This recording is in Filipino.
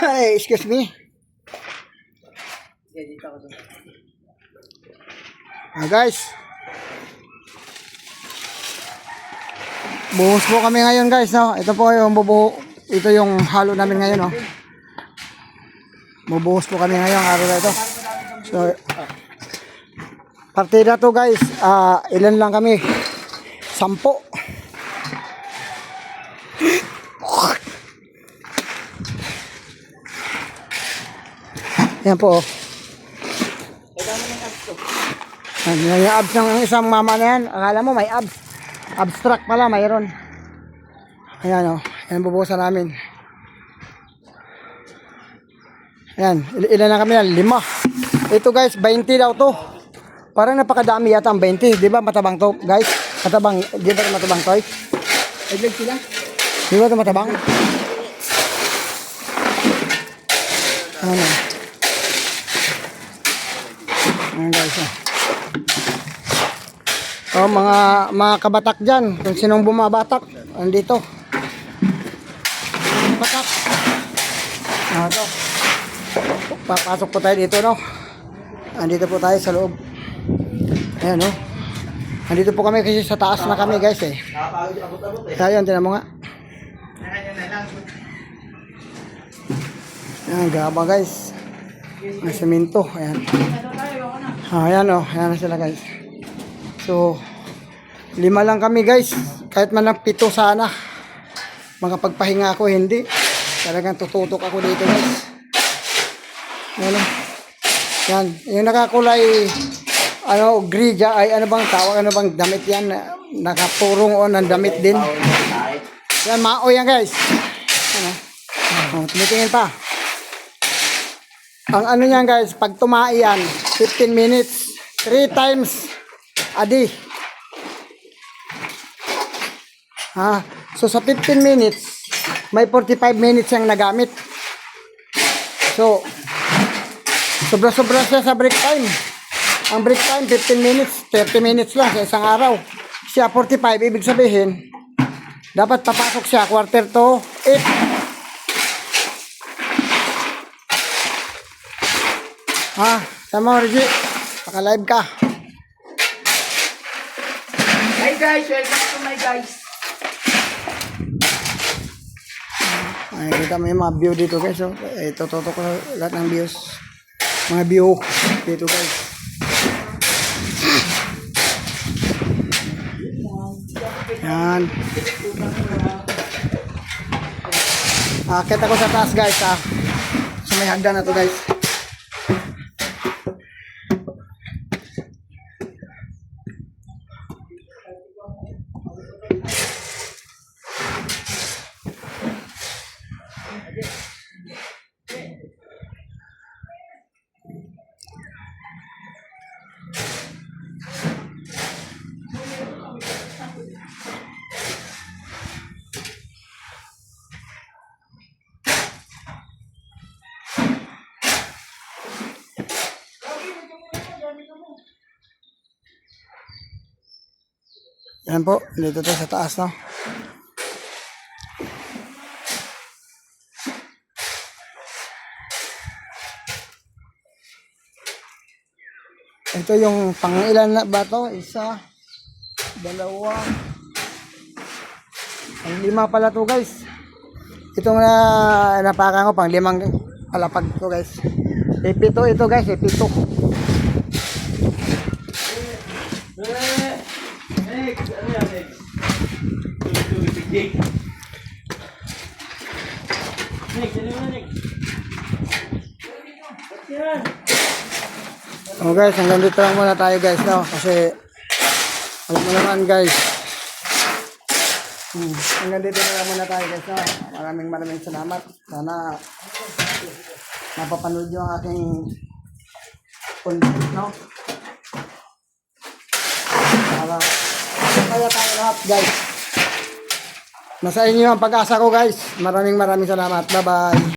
Ay, excuse me. Guys. Buhos po kami ngayon guys, no? Ito po yung ito yung halo namin ngayon, no? Bubuhos po kami ngayon araw na ito. So, partida to guys, ilan lang kami? 10. Yan po, oh. Yan yung abs ng isang mama na yan. Akala mo may abs. Abstract pala, mayroon. Ayan, oh. Ayan, bubuhusan namin. Ayan, ilan na kami yan? 5. Ito guys, 20 daw to. Parang napakadami yata ang 20. Di ba matabang to guys? Matabang, di ba matabang to? Iglig sila? Di ba ito matabang? Ano? Ayan guys, oh. Oh, mga kabatak dyan, kung sinong bumabatak, andito. Batak. Ito. Papasok po tayo dito, no? Andito po tayo sa loob. Ayan, no? Andito po kami kasi sa taas na kami, guys, eh. Tayo, tinan mo nga. Ayan, gaba, guys. Ang semento, ayan. Ayan, oh. Ayan na sila, guys. So, 5 lang kami guys. Kahit man lang 7 sana. Makapagpahinga ako, hindi. Talagang tututok ako dito guys. Yan. Yan. Yung nakakulay, grija, ay ano bang tawag, ano bang damit yan. Nakapurong o ng damit din. Yan, mao yan guys. Ano? Oh, tumitingin pa. Ang ano yan guys, pag tumai yan, 15 minutes, 3 times a day. So sa 15 minutes, may 45 minutes siyang nagamit. So, sobra-sobra siya sa break time. Ang break time, 15 minutes, 30 minutes lang sa isang araw. Siya 45, ibig sabihin, dapat papasok siya quarter to 8. Tama Reggie, paka-live ka. Hi guys, welcome to my guys. Ay, kita mo yung mga view dito guys. So, ito, tutok ko lahat ng views. Mga view dito guys. Yan. Akit ako sa taas guys. So may hagdan na to guys. Yan po, dito tayo sa taas, no? Ito yung pang-ilan na ba to? 1, 2, pang-5 pala to guys. Itong napakan ko, pang-5 palapag to guys. Ipito ito guys, ipito. Oh guys, hanggang dito lang muna tayo guys, no? Kasi alam mo naman guys, hanggang dito lang muna tayo guys, no? Maraming salamat. Sana napapanood nyo ang aking content, no? Para kaya tayo lahat guys. Nasa inyo ang pag-asa ko guys. Maraming salamat. Bye bye.